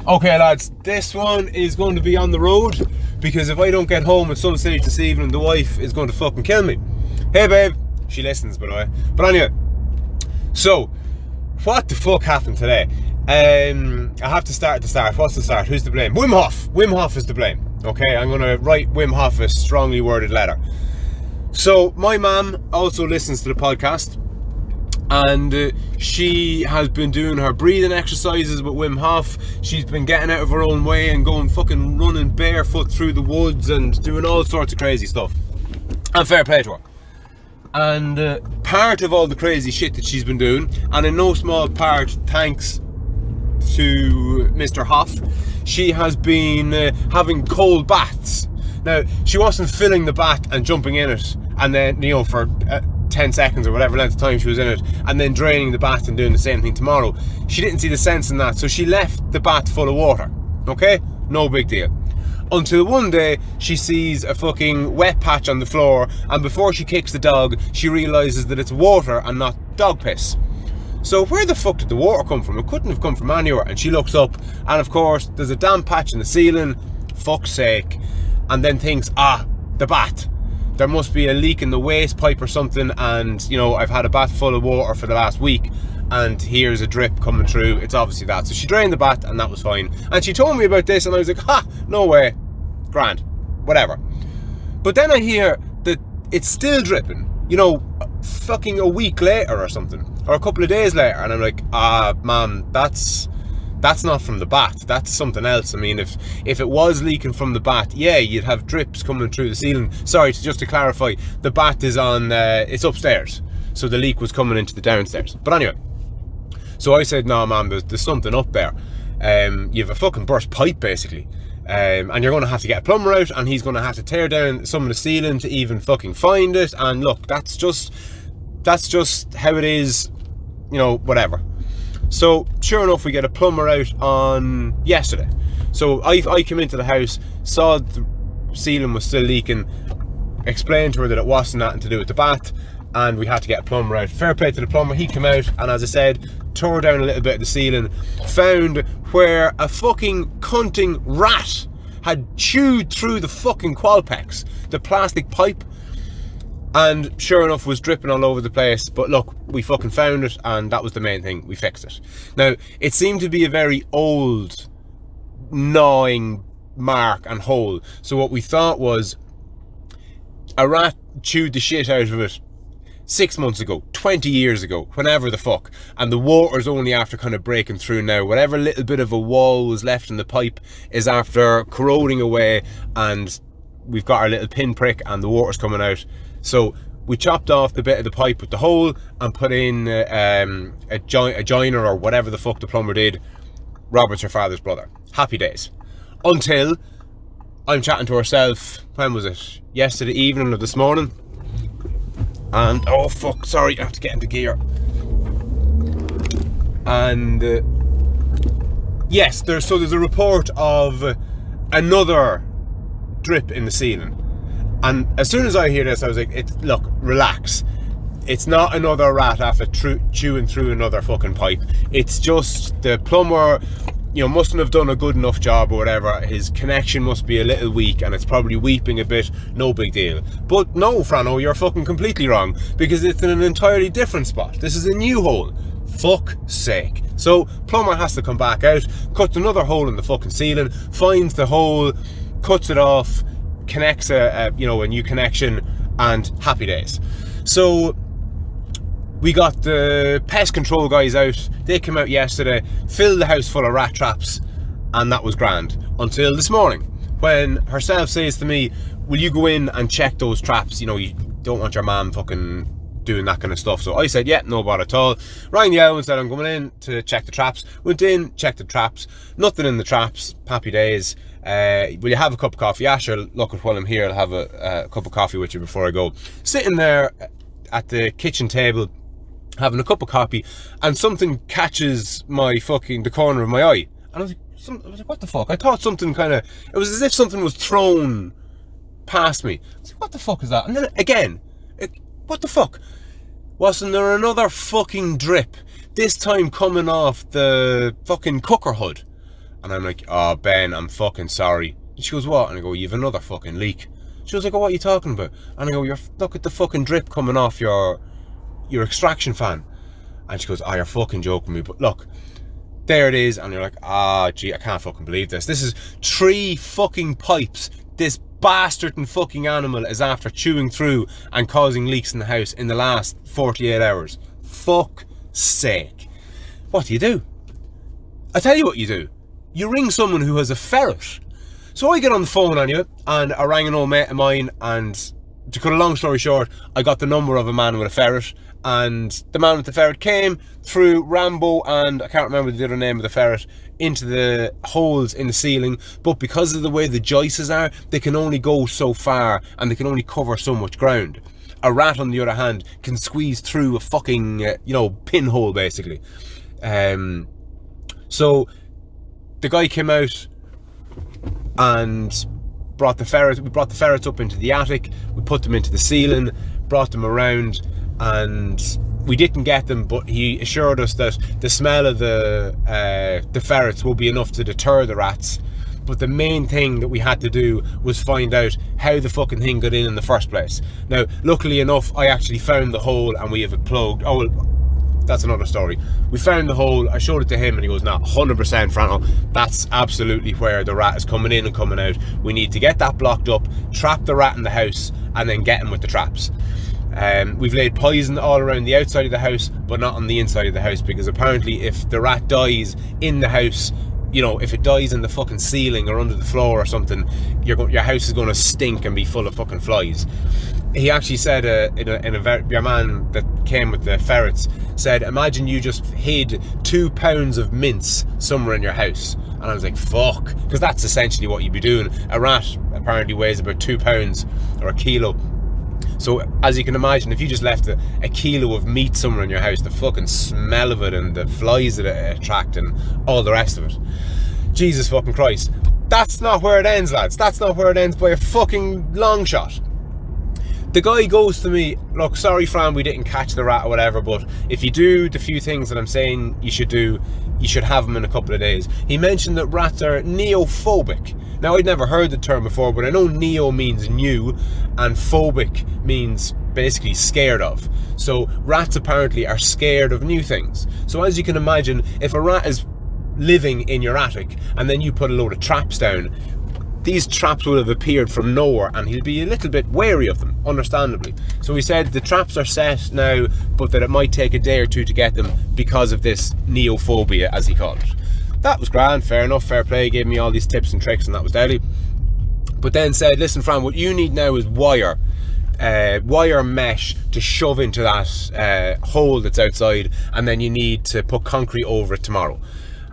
Okay lads, this one is going to be on the road because if I don't get home at some stage this evening, the wife is going to fucking kill me. Hey babe, she listens by the way. But anyway, so what the fuck happened today? I have to start at the start. What's the start? Who's to blame? Wim Hof. Wim Hof is to blame. Okay, I'm going to write Wim Hof a strongly worded letter. So my mum also listens to the podcast, and she has been doing her breathing exercises with Wim Hof. She's been getting out of her own way and going fucking running barefoot through the woods and doing all sorts of crazy stuff. And fair play to her. And part of all the crazy shit that she's been doing, and in no small part thanks to Mr. Hof, she has been having cold baths. Now, she wasn't filling the bath and jumping in it, and then, you know, for 10 seconds or whatever length of time she was in it, and then draining the bath and doing the same thing tomorrow. She didn't see the sense in that, so she left the bath full of water. Okay? No big deal. Until one day, she sees a fucking wet patch on the floor, and before she kicks the dog, she realises that it's water and not dog piss. So where the fuck did the water come from? It couldn't have come from anywhere. And she looks up, and of course, there's a damp patch in the ceiling. Fuck's sake. And then thinks, the bath. There must be a leak in the waste pipe or something, and, you know, I've had a bath full of water for the last week, and here's a drip coming through. It's obviously that. So she drained the bath, and that was fine. And she told me about this, and I was like, no way. Grand. Whatever. But then I hear that it's still dripping, you know, fucking a week later or something, or a couple of days later, and I'm like, ma'am, that's not from the bath, that's something else. I mean, if it was leaking from the bath, yeah, you'd have drips coming through the ceiling. Sorry, just to clarify, the bath is on, it's upstairs, so the leak was coming into the downstairs. But anyway, so I said, no ma'am, there's something up there. You have a fucking burst pipe basically, and you're going to have to get a plumber out, and he's going to have to tear down some of the ceiling to even fucking find it. And look, that's just how it is, you know, whatever. So sure enough, we get a plumber out on yesterday. So I came into the house, saw the ceiling was still leaking, explained to her that it wasn't nothing to do with the bath, and we had to get a plumber out. Fair play to the plumber, he came out, and as I said, tore down a little bit of the ceiling, found where a fucking cunting rat had chewed through the fucking Qualpex, the plastic pipe, and sure enough was dripping all over the place. But look, we fucking found it, and that was the main thing. We fixed it. Now, it seemed to be a very old gnawing mark and hole, so what we thought was a rat chewed the shit out of it 6 months ago, 20 years ago, whenever the fuck, and the water's only after kind of breaking through now. Whatever little bit of a wall was left in the pipe is after corroding away, and we've got our little pinprick and the water's coming out. So we chopped off the bit of the pipe with the hole and put in a joiner or whatever the fuck the plumber did. Robert's her father's brother. Happy days. Until I'm chatting to herself, when was it? Yesterday evening or this morning. And, oh fuck, sorry, I have to get into gear. And, yes, there's a report of another drip in the ceiling. And as soon as I hear this, I was like, look, relax. It's not another rat after chewing through another fucking pipe. It's just the plumber, you know, mustn't have done a good enough job or whatever. His connection must be a little weak and it's probably weeping a bit. No big deal. But no, Frano, you're fucking completely wrong, because it's in an entirely different spot. This is a new hole. Fuck's sake. So plumber has to come back out, cuts another hole in the fucking ceiling, finds the hole, cuts it off, connects a new connection, and happy days. So we got the pest control guys out. They came out yesterday, filled the house full of rat traps, and that was grand. Until this morning, when herself says to me, will you go in and check those traps? You know, you don't want your mom fucking doing that kind of stuff. So I said, yeah, no bother at all. Rang the owl and said I'm going in to check the traps. Went in, checked the traps. Nothing in the traps. Happy days. Will you have a cup of coffee? Yeah, sure. Look, while I'm here, I'll have a cup of coffee with you before I go. Sitting there at the kitchen table, having a cup of coffee, and something catches the corner of my eye. And I was like, what the fuck? I thought something it was as if something was thrown past me. I was like, what the fuck is that? And then again, what the fuck? Wasn't there another fucking drip? This time coming off the fucking cooker hood. And I'm like, oh, Ben, I'm fucking sorry. And she goes, what? And I go, you've another fucking leak. She was like, oh, what are you talking about? And I go, look at the fucking drip coming off your extraction fan. And she goes, oh, you're fucking joking me. But look, there it is. And you're like, gee, I can't fucking believe this. This is 3 fucking pipes this bastard and fucking animal is after chewing through and causing leaks in the house in the last 48 hours. Fuck sake. What do? I tell you what you do. You ring someone who has a ferret. So I get on the phone on you, and I rang an old mate of mine, and to cut a long story short, I got the number of a man with a ferret, and the man with the ferret came through Rambo, and I can't remember the other name of the ferret, into the holes in the ceiling. But because of the way the joists are, they can only go so far, and they can only cover so much ground. A rat, on the other hand, can squeeze through a fucking, pinhole, basically. So the guy came out and brought the ferrets. We brought the ferrets up into the attic. We put them into the ceiling, brought them around, and we didn't get them. But he assured us that the smell of the ferrets will be enough to deter the rats. But the main thing that we had to do was find out how the fucking thing got in the first place. Now, luckily enough, I actually found the hole and we have it plugged. Oh, well, that's another story. We found the hole, I showed it to him, and he goes, nah, 100% Franco, that's absolutely where the rat is coming in and coming out. We need to get that blocked up, trap the rat in the house, and then get him with the traps. We've laid poison all around the outside of the house, but not on the inside of the house, because apparently if the rat dies in the house, if it dies in the fucking ceiling or under the floor or something, your house is going to stink and be full of fucking flies. He actually said, your man that came with the ferrets said, imagine you just hid 2 pounds of mince somewhere in your house. And I was like, fuck, because that's essentially what you'd be doing. A rat apparently weighs about 2 pounds or a kilo. So as you can imagine, if you just left a kilo of meat somewhere in your house, the fucking smell of it and the flies that it attract and all the rest of it. Jesus fucking Christ. That's not where it ends, lads. That's not where it ends by a fucking long shot. The guy goes to me, look, sorry Fran, we didn't catch the rat or whatever, but if you do the few things that I'm saying you should do, you should have them in a couple of days. He mentioned that rats are neophobic. Now, I'd never heard the term before, but I know neo means new, and phobic means basically scared of. So rats apparently are scared of new things. So as you can imagine, if a rat is living in your attic and then you put a load of traps down, these traps will have appeared from nowhere, and he'll be a little bit wary of them, understandably. So he said the traps are set now, but that it might take a day or two to get them because of this neophobia, as he called it. That was grand, fair enough, fair play. He gave me all these tips and tricks, and that was deadly. But then said, listen Fran, what you need now is wire mesh to shove into that hole that's outside, and then you need to put concrete over it tomorrow.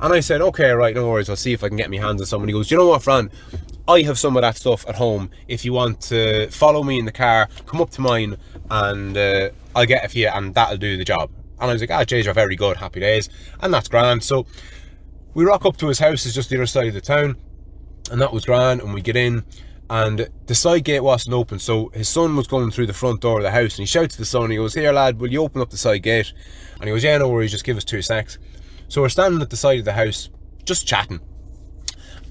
And I said, okay, right, no worries, I'll see if I can get my hands on somebody. He goes, you know what, Fran, I have some of that stuff at home. If you want to follow me in the car, come up to mine, and I'll get it for you, and that'll do the job. And I was like, Jays, you're very good, happy days. And that's grand. So we rock up to his house, it's just the other side of the town, and that was grand. And we get in, and the side gate wasn't open, so his son was going through the front door of the house, and he shouts to the son, he goes, here lad, will you open up the side gate? And he goes, yeah, no worries, just give us 2 secs. So we're standing at the side of the house, just chatting.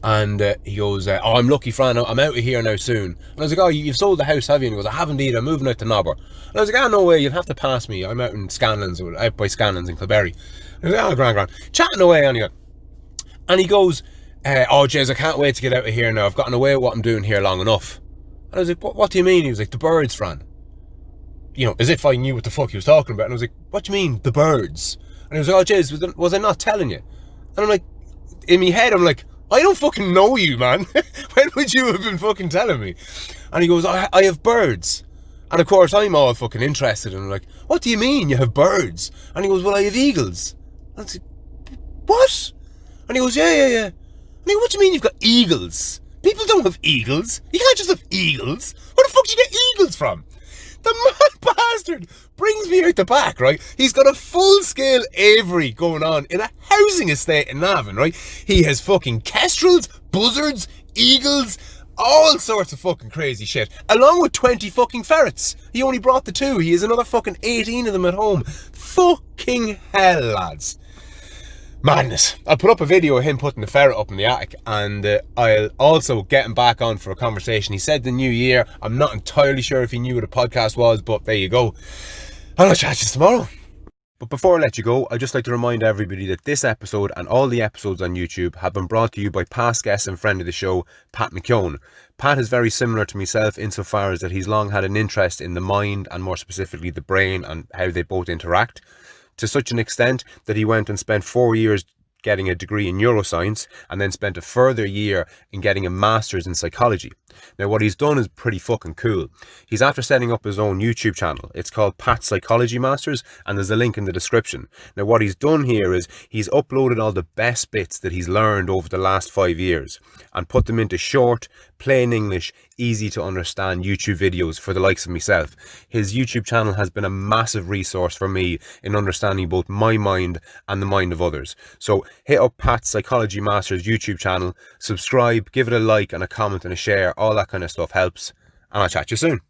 And he goes, oh, I'm lucky, Fran, I'm out of here now soon. And I was like, oh, you've sold the house, have you? And he goes, I have indeed, I'm moving out to Nobber. And I was like, oh, no way, you'll have to pass me. I'm out in Scanlon's, or out by Scanlon's in Kilberry. And I was like, oh, grand. Chatting away, anyway. And he goes, oh, Jays, I can't wait to get out of here now. I've gotten away with what I'm doing here long enough. And I was like, what do you mean? He was like, the birds, Fran. As if I knew what the fuck he was talking about. And I was like, what do you mean, the birds? And he was like, oh, Jays, was I not telling you? And I'm like, in my head, I'm like, I don't fucking know you, man. When would you have been fucking telling me? And he goes, I have birds. And of course, I'm all fucking interested. And I'm like, what do you mean you have birds? And he goes, well, I have eagles. And I was like, what? And he goes, yeah. And I go, what do you mean you've got eagles? People don't have eagles. You can't just have eagles. Where the fuck did you get eagles from? The mad bastard brings me out the back, right? He's got a full-scale aviary going on in a housing estate in Navan, right? He has fucking kestrels, buzzards, eagles, all sorts of fucking crazy shit, along with 20 fucking ferrets. He only brought the 2. He has another fucking 18 of them at home. Fucking hell, lads. Madness. I'll put up a video of him putting the ferret up in the attic, and I'll also get him back on for a conversation. He said the new year. I'm not entirely sure if he knew what a podcast was, but there you go. I'll chat to you tomorrow. But before I let you go, I'd just like to remind everybody that this episode and all the episodes on YouTube have been brought to you by past guest and friend of the show, Pat McKeown. Pat is very similar to myself insofar as that he's long had an interest in the mind and more specifically the brain and how they both interact, to such an extent that he went and spent 4 years getting a degree in neuroscience and then spent a further year in getting a master's in psychology. Now what he's done is pretty fucking cool. He's after setting up his own YouTube channel. It's called Pat Psychology Masters and there's a link in the description. Now what he's done here is he's uploaded all the best bits that he's learned over the last 5 years and put them into short, plain English, easy to understand YouTube videos for the likes of myself. His YouTube channel has been a massive resource for me in understanding both my mind and the mind of others. So hit up Pat's Psychology Masters YouTube channel, subscribe, give it a like and a comment and a share. All that kind of stuff helps, and I'll chat to you soon.